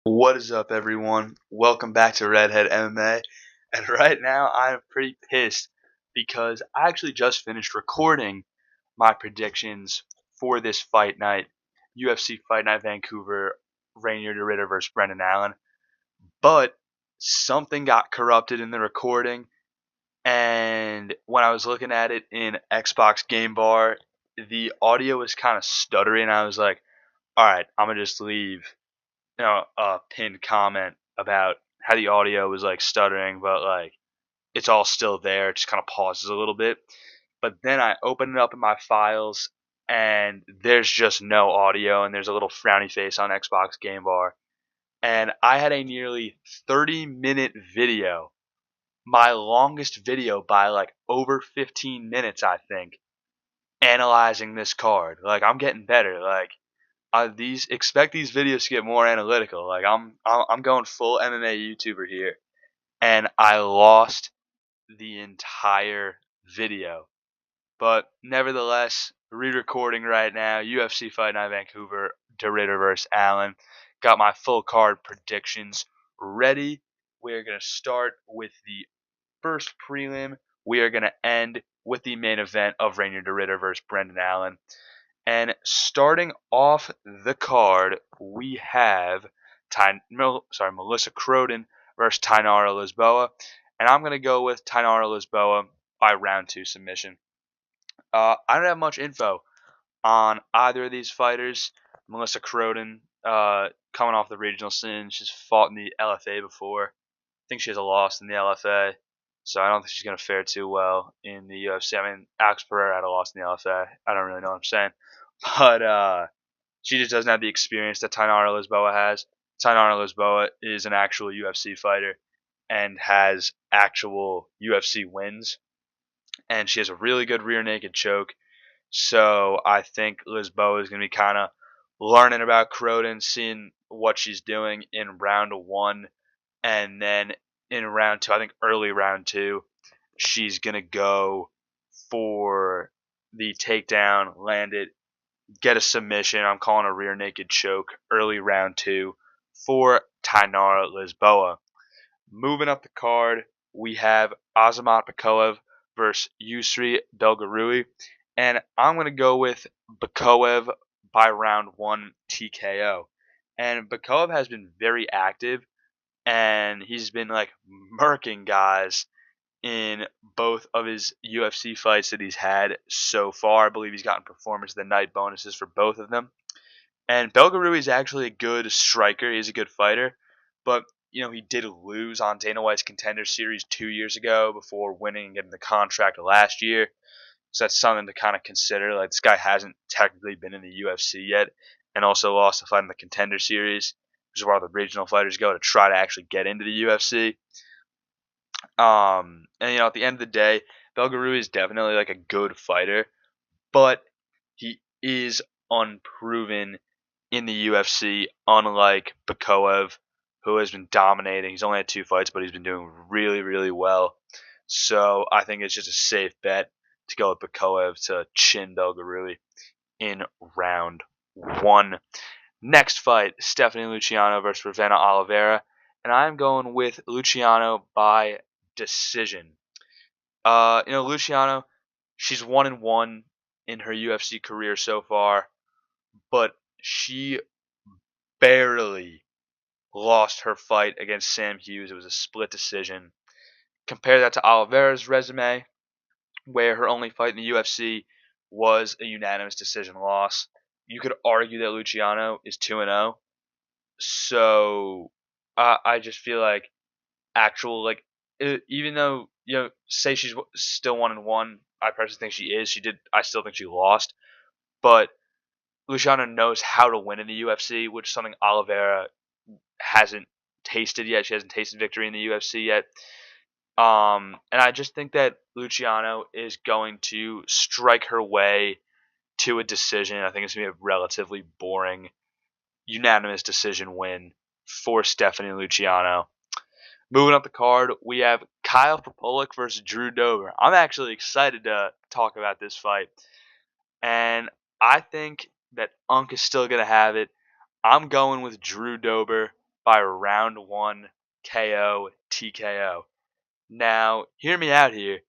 What is up, everyone? Welcome back to Redhead MMA. And right now, I'm pretty pissed because I actually just finished recording my predictions for this fight night, UFC Fight Night Vancouver, Rainier DeRitter versus Brendan Allen. But something got corrupted in the recording, and when I was looking at it in Xbox Game Bar, the audio was kind of stuttery, and I was like, all right, I'm gonna just leave a pinned comment about how the audio was like stuttering, but like it's all still there. It just kind of pauses a little bit. But then I open it up in my files and there's just no audio and there's a little frowny face on Xbox Game Bar. And I had a nearly 30-minute video, my longest video by like over 15 minutes, I think, analyzing this card. Like I'm getting better. Like these expect these videos to get more analytical. Like I'm going full MMA YouTuber here, and I lost the entire video. But nevertheless, re-recording right now. UFC Fight Night Vancouver, DeRitter versus Allen. Got my full card predictions ready. We're gonna start with the first prelim. We are gonna end with the main event of Rainier DeRitter versus Brendan Allen. And starting off the card, we have Melissa Croden versus Tainara Lisboa. And I'm going to go with Tainara Lisboa by round 2 submission. I don't have much info on either of these fighters. Melissa Croden, coming off the regional scene, she's fought in the LFA before. I think she has a loss in the LFA, so I don't think she's going to fare too well in the UFC. I mean, Alex Pereira had a loss in the LFA. I don't really know what I'm saying. But she just doesn't have the experience that Tainara Lisboa has. Tainara Lisboa is an actual UFC fighter and has actual UFC wins. And she has a really good rear naked choke. So I think Lisboa is going to be kind of learning about Croden, seeing what she's doing in round 1. And then in round 2, I think early round 2, she's going to go for the takedown, land it, get a submission. I'm calling a rear naked choke early round 2 for Tainara Lisboa. Moving up the card, we have Azamat Bakoev versus Yusri Belgarui. And I'm going to go with Bakoev by round 1 TKO. And Bakoev has been very active, and he's been like murking guys in both of his UFC fights that he's had so far. I believe he's gotten performance of the night bonuses for both of them. And Belgarui is actually a good striker. He's a good fighter. But, he did lose on Dana White's Contender Series 2 years ago before winning and getting the contract last year. So that's something to kind of consider. Like, this guy hasn't technically been in the UFC yet and also lost a fight in the Contender Series, which is where all the regional fighters go to try to actually get into the UFC. And at the end of the day, Belgarui is definitely like a good fighter, but he is unproven in the UFC, unlike Bakoev, who has been dominating. He's only had 2 fights, but he's been doing really, really well. So I think it's just a safe bet to go with Bakoev to chin Belgarui in round 1. Next fight, Stephanie Luciano versus Ravenna Oliveira, and I'm going with Luciano by decision. Luciano, she's 1-1 in her UFC career so far, but she barely lost her fight against Sam Hughes. It was a split decision. Compare that to Oliveira's resume, where her only fight in the UFC was a unanimous decision loss. You could argue that Luciano is 2-0. So I just feel like even though say she's still 1-1, I personally think she is. I still think she lost, but Luciano knows how to win in the UFC, which is something Oliveira hasn't tasted yet. She hasn't tasted victory in the UFC yet. And I just think that Luciano is going to strike her way to a decision. I think it's going to be a relatively boring, unanimous decision win for Stephanie Luciano. Moving up the card, we have Kyle Popolik versus Drew Dober. I'm actually excited to talk about this fight. And I think that Unk is still going to have it. I'm going with Drew Dober by round 1 KO TKO. Now, hear me out here.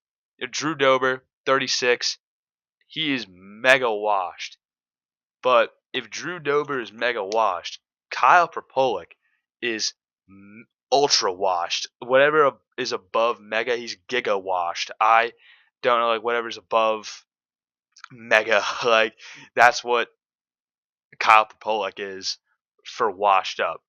Drew Dober, 36, he is mega washed. But if Drew Dober is mega washed, Kyle Propolic is ultra washed. Whatever is above mega, he's giga washed. I don't know, like whatever's above mega, like that's what Kyle Propolic is for washed up.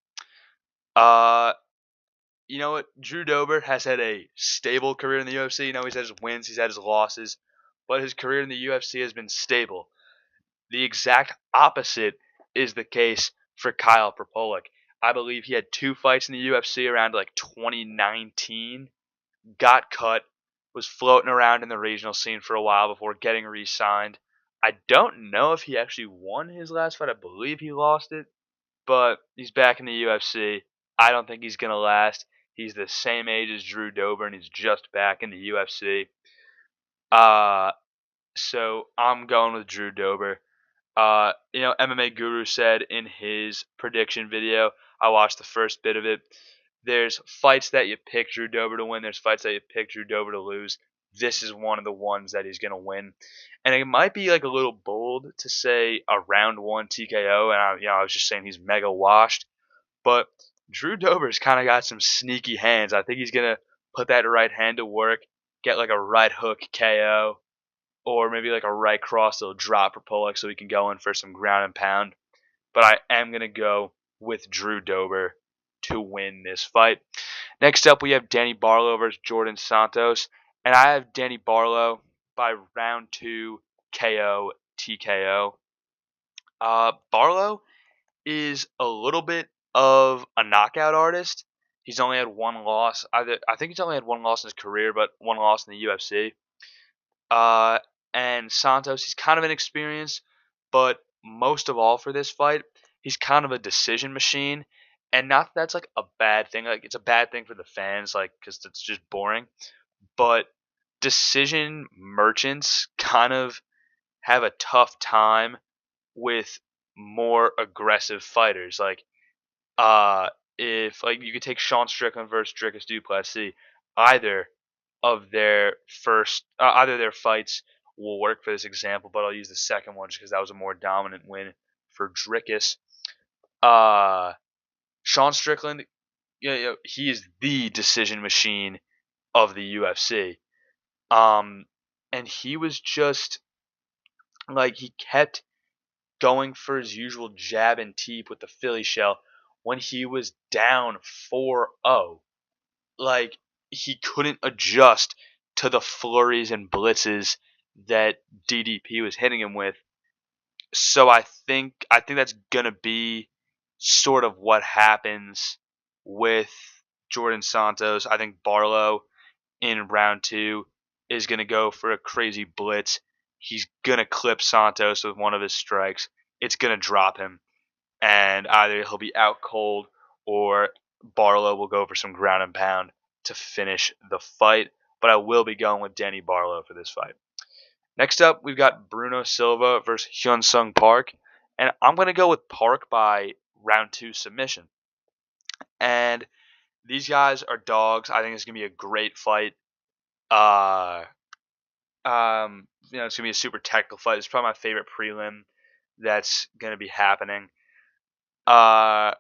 You know what? Drew Dober has had a stable career in the UFC. You know, he's had his wins, he's had his losses, but his career in the UFC has been stable. The exact opposite is the case for Kyle Propolic. I believe he had 2 fights in the UFC around like 2019, got cut, was floating around in the regional scene for a while before getting re-signed. I don't know if he actually won his last fight. I believe he lost it, but he's back in the UFC. I don't think he's going to last. He's the same age as Drew Dober, and he's just back in the UFC. So I'm going with Drew Dober. MMA Guru said in his prediction video, I watched the first bit of it, there's fights that you pick Drew Dober to win, there's fights that you pick Drew Dober to lose. This is one of the ones that he's going to win. And it might be like a little bold to say a round 1 TKO, and I was just saying he's mega washed. But Drew Dober's kind of got some sneaky hands. I think he's going to put that right hand to work, get like a right hook KO, or maybe like a right cross that'll drop for Pollock so he can go in for some ground and pound. But I am going to go with Drew Dober to win this fight. Next up, we have Danny Barlow versus Jordan Santos. And I have Danny Barlow by round 2 KO TKO. Barlow is a little bit of a knockout artist. He's only had 1 loss. I think he's only had 1 loss in his career, but 1 loss in the UFC. And Santos, he's kind of inexperienced, but most of all for this fight, he's kind of a decision machine. And not that that's like a bad thing. Like it's a bad thing for the fans, like because it's just boring. But decision merchants kind of have a tough time with more aggressive fighters. Like if like you could take Sean Strickland versus Dricus du Plessis, either of their either their fights will work for this example, but I'll use the second one just because that was a more dominant win for Dricus. Sean Strickland, he is the decision machine of the UFC. And he was just like he kept going for his usual jab and teep with the Philly shell when he was down 4-0. Like he couldn't adjust to the flurries and blitzes that DDP was hitting him with. So I think that's gonna be sort of what happens with Jordan Santos. I think Barlow in round 2 is gonna go for a crazy blitz. He's gonna clip Santos with one of his strikes. It's gonna drop him, and either he'll be out cold or Barlow will go for some ground and pound to finish the fight. But I will be going with Danny Barlow for this fight. Next up, we've got Bruno Silva versus Hyun Sung Park. And I'm going to go with Park by round 2 submission. And these guys are dogs. I think it's going to be a great fight. It's going to be a super technical fight. It's probably my favorite prelim that's going to be happening. But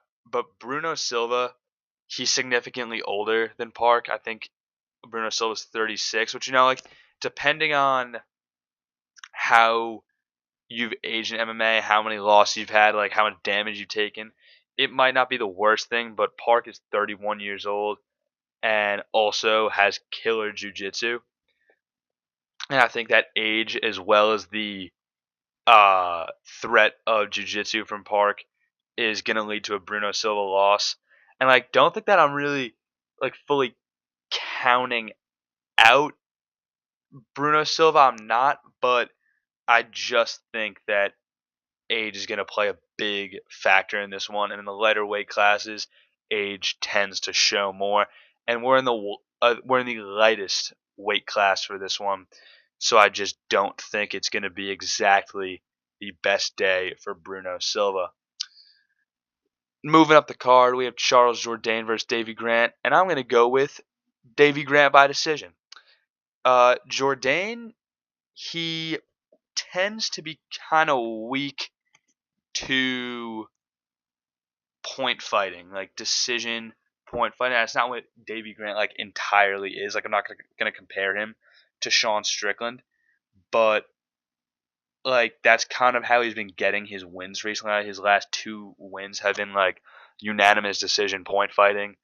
Bruno Silva, he's significantly older than Park. I think Bruno Silva's 36, which, like, depending on how you've aged in MMA, how many losses you've had, like how much damage you've taken, it might not be the worst thing, but Park is 31 years old and also has killer jiu-jitsu. And I think that age, as well as the threat of jiu-jitsu from Park, is going to lead to a Bruno Silva loss. And, like, don't think that I'm really, like, fully counting out Bruno Silva. I'm not, but I just think that age is going to play a big factor in this one. And in the lighter weight classes, age tends to show more. And we're in the lightest weight class for this one, so I just don't think it's going to be exactly the best day for Bruno Silva. moving up the card, we have Charles Jourdain versus Davy Grant, and I'm going to go with Davy Grant by decision. Jourdain, he tends to be kind of weak to point fighting, like decision point fighting. That's not what Davy Grant like entirely is. Like I'm not gonna compare him to Sean Strickland, but like that's kind of how he's been getting his wins recently. Like, his last 2 wins have been like unanimous decision point fighting,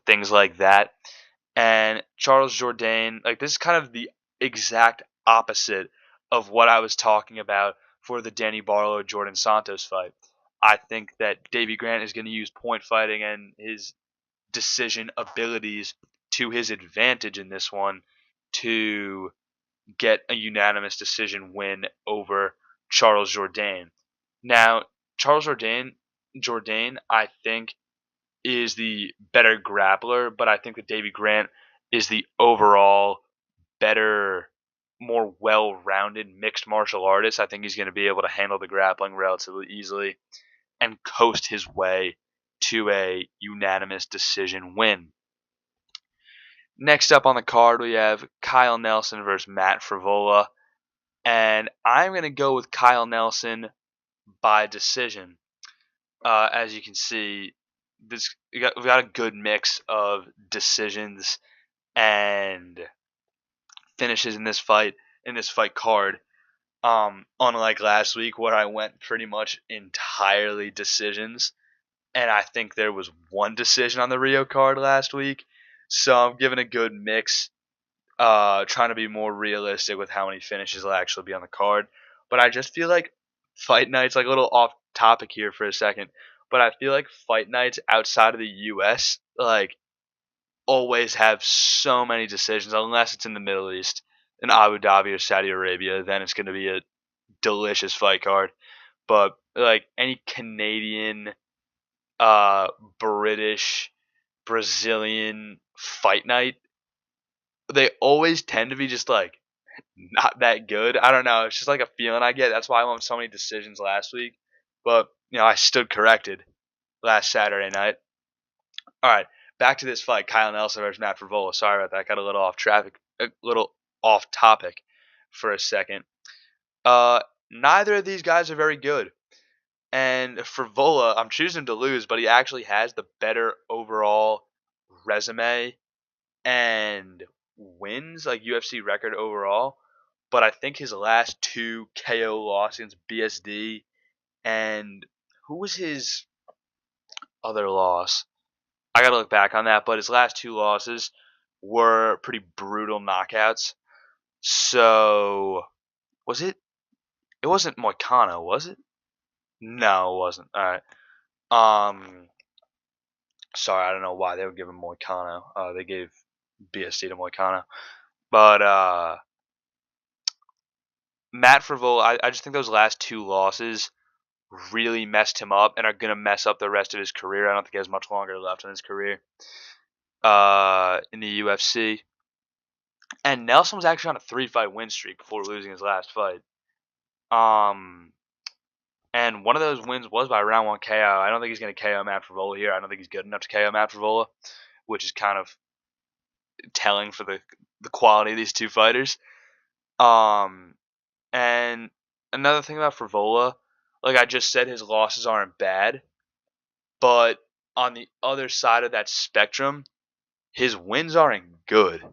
things like that. And Charles Jourdain, like this is kind of the exact opposite of what I was talking about for the Danny Barlow Jordan Santos fight. I think that Davy Grant is going to use point fighting and his decision abilities to his advantage in this one to get a unanimous decision win over Charles Jourdain. Now, Charles Jourdain, I think, is the better grappler, but I think that Davy Grant is the overall better, more well-rounded mixed martial artist. I think he's going to be able to handle the grappling relatively easily and coast his way to a unanimous decision win. Next up on the card, we have Kyle Nelson versus Matt Frevola, and I'm going to go with Kyle Nelson by decision. As you can see, we got a good mix of decisions and finishes in this fight card. Unlike last week where I went pretty much entirely decisions, and I think there was one decision on the Rio card last week. So I'm giving a good mix, trying to be more realistic with how many finishes will actually be on the card. But I just feel like fight nights, like a little off topic here for a second, but I feel like fight nights outside of the U.S. like always have so many decisions, unless it's in the Middle East, in Abu Dhabi or Saudi Arabia. Then it's going to be a delicious fight card. But like any Canadian, British, Brazilian fight night, they always tend to be just like not that good. I don't know. It's just like a feeling I get. That's why I won so many decisions last week. But I stood corrected last Saturday night. All right, back to this fight: Kyle Nelson versus Matt Frevola. Sorry about that. Got a little off topic for a second. Neither of these guys are very good. And Frevola, I'm choosing to lose, but he actually has the better overall resume and wins, like UFC record overall. But I think his last 2 KO losses against BSD and who was his other loss? I gotta look back on that, but his last 2 losses were pretty brutal knockouts. So was it? It wasn't Moicano, was it? No, it wasn't. All right. Sorry, I don't know why they would give him Moicano. They gave BSD to Moicano, but Matt Frevola, I just think those last 2 losses really messed him up and are gonna mess up the rest of his career. I don't think he has much longer left in his career in the UFC. And Nelson was actually on a 3-fight win streak before losing his last fight. And one of those wins was by round 1 KO. I don't think he's going to KO Matt Frevola here. I don't think he's good enough to KO Matt Frevola, which is kind of telling for the quality of these 2 fighters. And another thing about Frevola, like I just said, his losses aren't bad, but on the other side of that spectrum, his wins aren't good.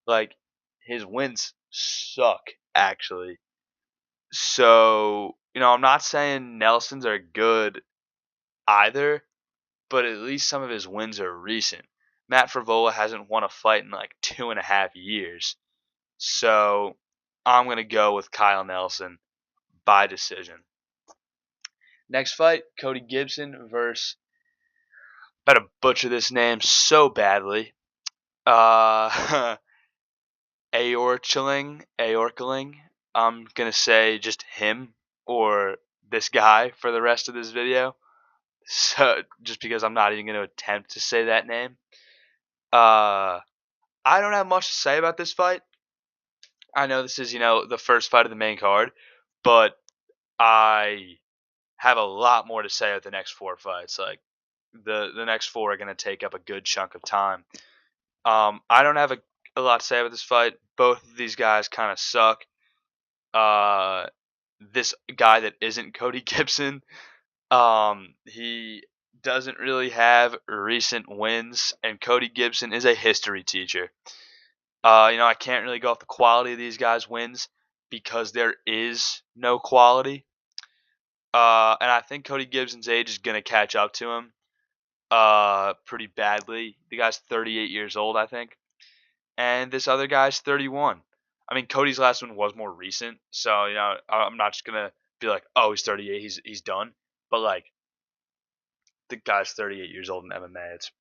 Like his wins suck, actually. So, I'm not saying Nelson's are good either, but at least some of his wins are recent. Matt Frevola hasn't won a fight in like 2.5 years. So I'm going to go with Kyle Nelson by decision. Next fight, Cody Gibson versus, I'm about to butcher this name so badly, Aorkling. I'm going to say just him or this guy for the rest of this video. So just because I'm not even going to attempt to say that name. I don't have much to say about this fight. I know this is, the first fight of the main card, but I have a lot more to say at the next 4 fights. Like the next four are gonna take up a good chunk of time. I don't have a lot to say about this fight. Both of these guys kind of suck. Uh, this guy that isn't Cody Gibson, he doesn't really have recent wins, and Cody Gibson is a history teacher. I can't really go off the quality of these guys' wins because there is no quality. And I think Cody Gibson's age is gonna catch up to him, pretty badly. The guy's 38 years old, I think, and this other guy's 31. I mean, Cody's last one was more recent, so I'm not just gonna be like, oh, he's 38, he's done. But like, the guy's 38 years old in MMA. It's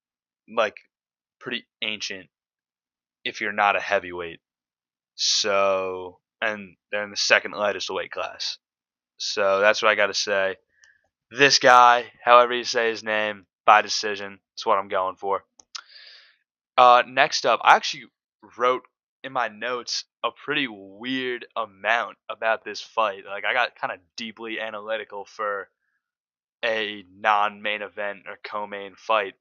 like pretty ancient if you're not a heavyweight. So, and they're in the second lightest weight class. So that's what I got to say. This guy, however you say his name, by decision. That's what I'm going for. Next up, I actually wrote in my notes a pretty weird amount about this fight. Like, I got kind of deeply analytical for a non-main event or co-main fight.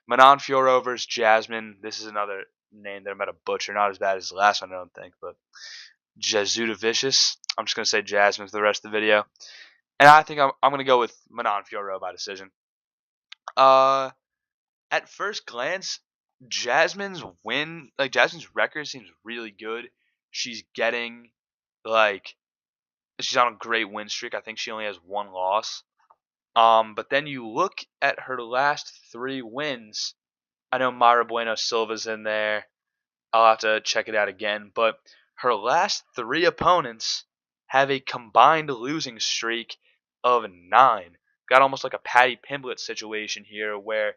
Manon Fiorot versus Jasmine. This is another name that I'm going to butcher. Not as bad as the last one, I don't think, but Jesuda Vicious. I'm just going to say Jasmine for the rest of the video. And I think I'm going to go with Manon Fiorot by decision. At first glance, Jasmine's record seems really good. She's getting, like, she's on a great win streak. I think she only has one loss. But then you look at her last 3 wins. I know Mayra Bueno Silva's in there. I'll have to check it out again. But her last 3 opponents have a combined losing streak of 9. Got almost like a Paddy Pimblett situation here where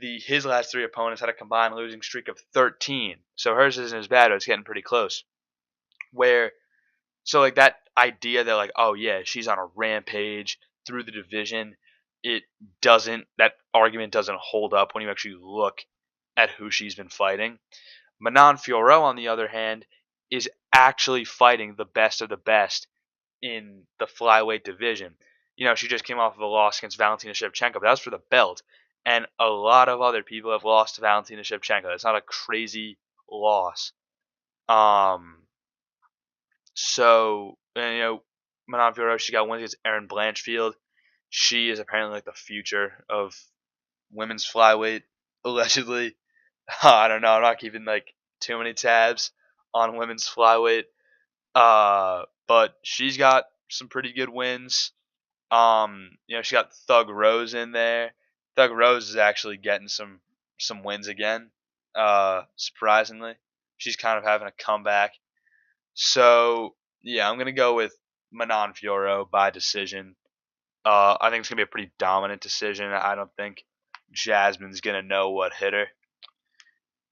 his last 3 opponents had a combined losing streak of 13. So hers isn't as bad, but it's getting pretty close. So like that idea that like, oh yeah, she's on a rampage through the division, that argument doesn't hold up when you actually look at who she's been fighting. Manon Fiorot, on the other hand, is actually fighting the best of the best in the flyweight division. She just came off of a loss against Valentina Shevchenko, but that was for the belt. And a lot of other people have lost to Valentina Shevchenko. It's not a crazy loss. So, Manon Fiorot, she got wins against Erin Blanchfield. She is apparently like the future of women's flyweight, allegedly. I don't know. I'm not keeping like too many tabs on women's flyweight. But she's got some pretty good wins. She got Thug Rose in there. Thug Rose is actually getting some wins again. Surprisingly, she's kind of having a comeback. So yeah, I'm gonna go with Manon Fiorot by decision. I think it's gonna be a pretty dominant decision. I don't think Jasmine's gonna know what hit her.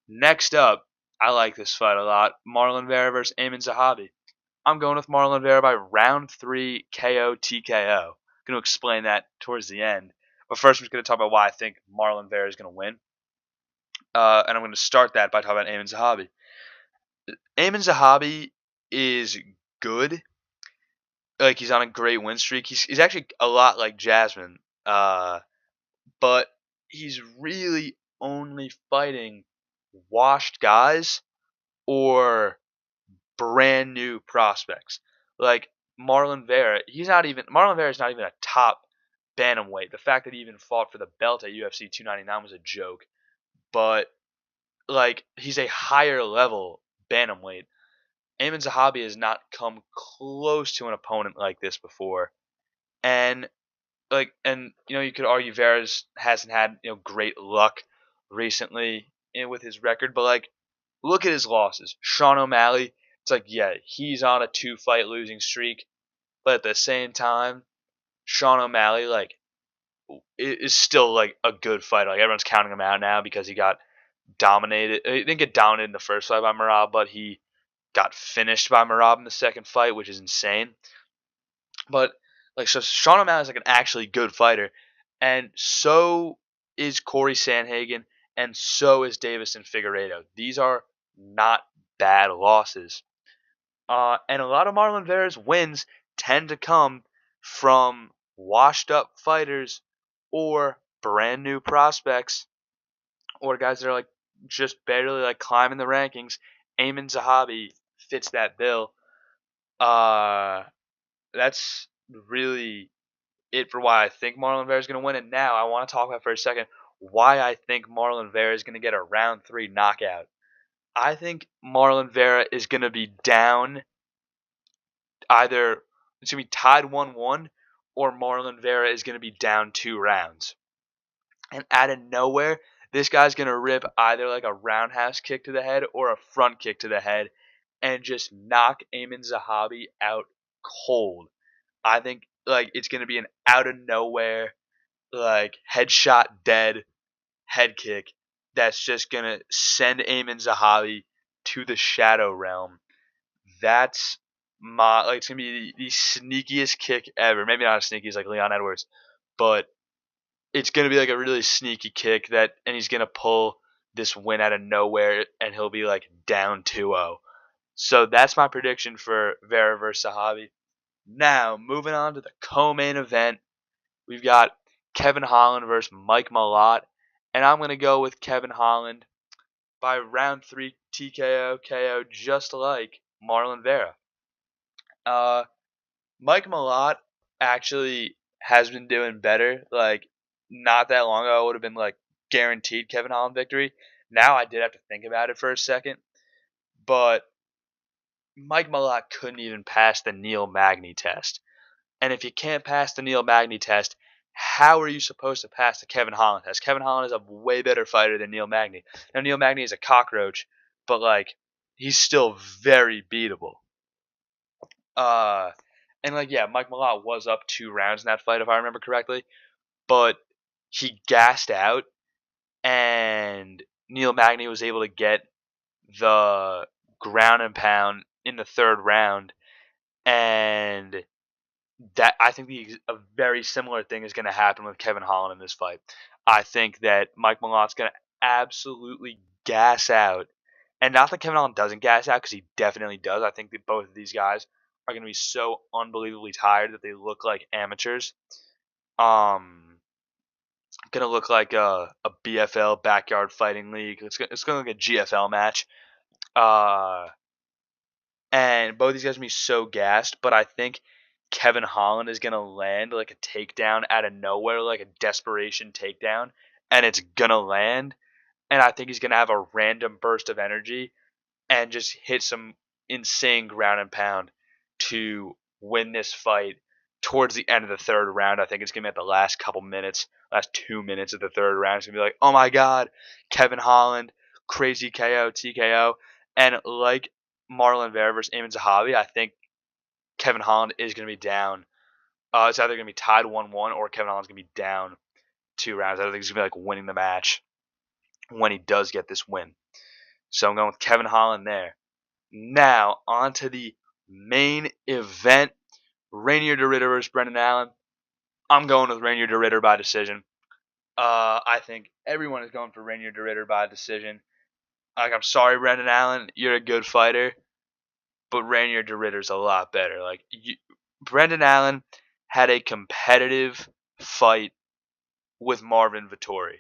Next up, I like this fight a lot. Marlon Vera versus Amin Zahabi. I'm going with Marlon Vera by round 3 KO TKO. I'm going to explain that towards the end. But first, I'm just going to talk about why I think Marlon Vera is going to win. And I'm going to start that by talking about Amin Zahabi. Amin Zahabi is good. Like, he's on a great win streak. He's actually a lot like Jasmine. But he's really only fighting washed guys or brand new prospects. Like Marlon Vera is not even a top bantamweight. The fact that he even fought for the belt at UFC 299 was a joke. But like, he's a higher level bantamweight. Amin Zahabi has not come close to an opponent like this before. And you could argue Vera hasn't had great luck recently with his record, but like, look at his losses. Sean O'Malley, it's like, yeah, he's on a 2-fight losing streak, but at the same time, Sean O'Malley like is still like a good fighter. Like, everyone's counting him out now because he got dominated. He didn't get dominated in the first fight by Merab, but he got finished by Merab in the second fight, which is insane. But like, so Sean O'Malley is like an actually good fighter, and so is Corey Sandhagen, and so is Davison Figueiredo. These are not bad losses. And a lot of Marlon Vera's wins tend to come from washed up fighters or brand new prospects or guys that are like just barely like climbing the rankings, Ayman Zahabi fits that bill. Uh, that's really it for why I think Marlon Vera is going to win. And now I want to talk about for a second why I think Marlon Vera is going to get a round 3 knockout. I think Marlon Vera is going to be down either it's going to be tied 1-1 or Marlon Vera is going to be down 2 rounds. And out of nowhere, this guy's going to rip either like a roundhouse kick to the head or a front kick to the head and just knock Ayman Zahabi out cold. I think like it's going to be an out of nowhere like headshot dead head kick that's just going to send Ayman Zahabi to the shadow realm. That's my like it's going to be the sneakiest kick ever. Maybe not as sneaky as like Leon Edwards, but it's going to be like a really sneaky kick that and he's going to pull this win out of nowhere and he'll be like down 2-0. So that's my prediction for Vera versus Sahabi. Now, moving on to the co-main event, we've got Kevin Holland versus Mike Malott, and I'm going to go with Kevin Holland by round 3 TKO KO just like Marlon Vera. Uh, Mike Malott actually has been doing better. Like, not that long ago, I would have been like guaranteed Kevin Holland victory. Now I did have to think about it for a second, but Mike Malott couldn't even pass the Neil Magny test. And if you can't pass the Neil Magny test, how are you supposed to pass the Kevin Holland test? Kevin Holland is a way better fighter than Neil Magny. Now Neil Magny is a cockroach, but like he's still very beatable. Uh, and like yeah, Mike Malott was up 2 rounds in that fight if I remember correctly, but he gassed out, and Neil Magny was able to get the ground and pound in the 3rd round, and that I think a very similar thing is going to happen with Kevin Holland in this fight. I think that Mike Malott's going to absolutely gas out, and not that Kevin Holland doesn't gas out because he definitely does. I think that both of these guys are going to be so unbelievably tired that they look like amateurs. Going to look like a BFL backyard fighting league. It's going to look like a GFL match. Uh, and both these guys are going to be so gassed, but I think Kevin Holland is going to land like a takedown out of nowhere, like a desperation takedown, and it's going to land. And I think he's going to have a random burst of energy and just hit some insane ground and pound to win this fight towards the end of the 3rd round. I think it's going to be at the last 2 minutes of the 3rd round. It's going to be like, oh my God, Kevin Holland, crazy KO, TKO. And like Marlon Vera versus Ayman Zahabi, I think Kevin Holland is going to be down. It's either going to be tied 1-1 or Kevin Holland's going to be down 2 rounds. I don't think he's going to be like winning the match when he does get this win. So I'm going with Kevin Holland there. Now, on to the main event. Rainier de Ridder versus Brendan Allen. I'm going with Rainier de Ridder by decision. I think everyone is going for Rainier de Ridder by decision. Like, I'm sorry, Brendan Allen. You're a good fighter. But Rainier de Ridder's a lot better. Brendan Allen had a competitive fight with Marvin Vettori,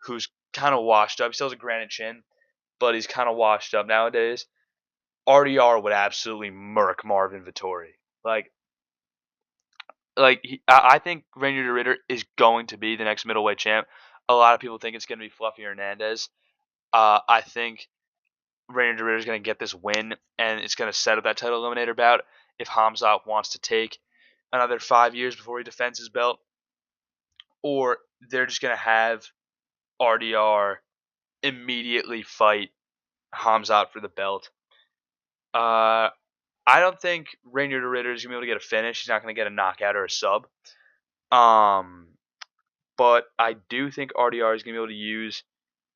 who's kind of washed up. He still has a granite chin, but he's kind of washed up nowadays. RDR would absolutely murk Marvin Vettori. I think Rainier de Ridder is going to be the next middleweight champ. A lot of people think it's going to be Fluffy Hernandez. I think Rainier de Ridder is going to get this win, and it's going to set up that title eliminator bout if Hamzat wants to take another 5 years before he defends his belt, or they're just going to have RDR immediately fight Hamzat for the belt. I don't think Rainier de Ridder is going to be able to get a finish. He's not going to get a knockout or a sub. But I do think RDR is going to be able to use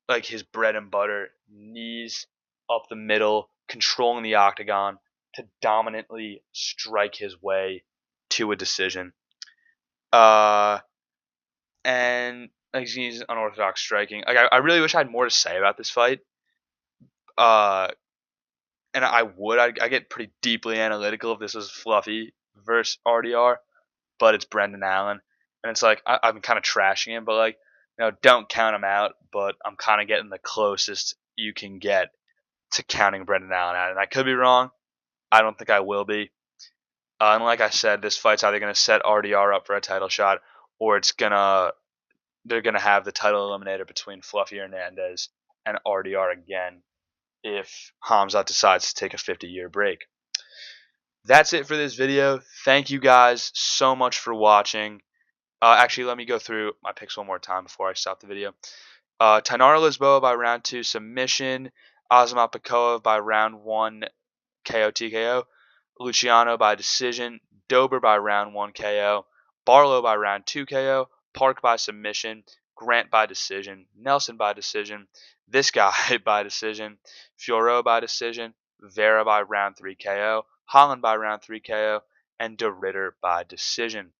like his bread and butter, knees up the middle, controlling the octagon to dominantly strike his way to a decision. And like, he's unorthodox striking. Like I really wish I had more to say about this fight. And I get pretty deeply analytical if this was Fluffy versus RDR. but it's Brendan Allen, and it's like I'm kind of trashing him, but like, don't count him out. But I'm kind of getting the closest you can get to counting Brendan Allen out, and I could be wrong. I don't think I will be. And like I said, this fight's either going to set RDR up for a title shot, or they're gonna have the title eliminator between Fluffy Hernandez and RDR again if Hamzat decides to take a 50-year break. That's it for this video. Thank you guys so much for watching. Actually, let me go through my picks one more time before I stop the video. Tainara Lisboa by round 2 submission. Azamat Pakova by round 1 KO TKO. Luciano by decision. Dober by round 1 KO. Barlow by round 2 KO. Park by submission. Grant by decision. Nelson by decision. This guy by decision. Fiorot by decision. Vera by round 3 KO. Holland by round 3 KO. And De Ritter by decision.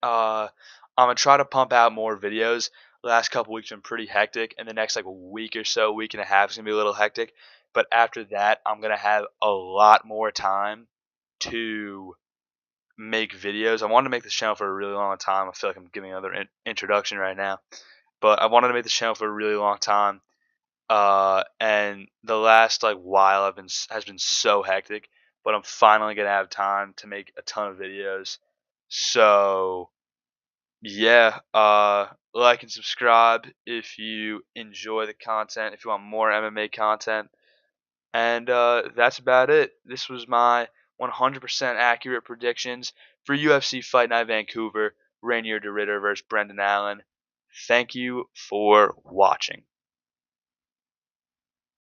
I'm gonna try to pump out more videos. The last couple weeks have been pretty hectic, and the next like week or so, week and a half is gonna be a little hectic. But after that, I'm gonna have a lot more time to make videos. I wanted to make this channel for a really long time. I feel like I'm giving another introduction right now, but I wanted to make this channel for a really long time. And the last like while has been so hectic, but I'm finally gonna have time to make a ton of videos. So yeah, like and subscribe if you enjoy the content, if you want more MMA content. And that's about it. This was my 100% accurate predictions for UFC Fight Night Vancouver, Rainier De Ritter versus Brendan Allen. Thank you for watching.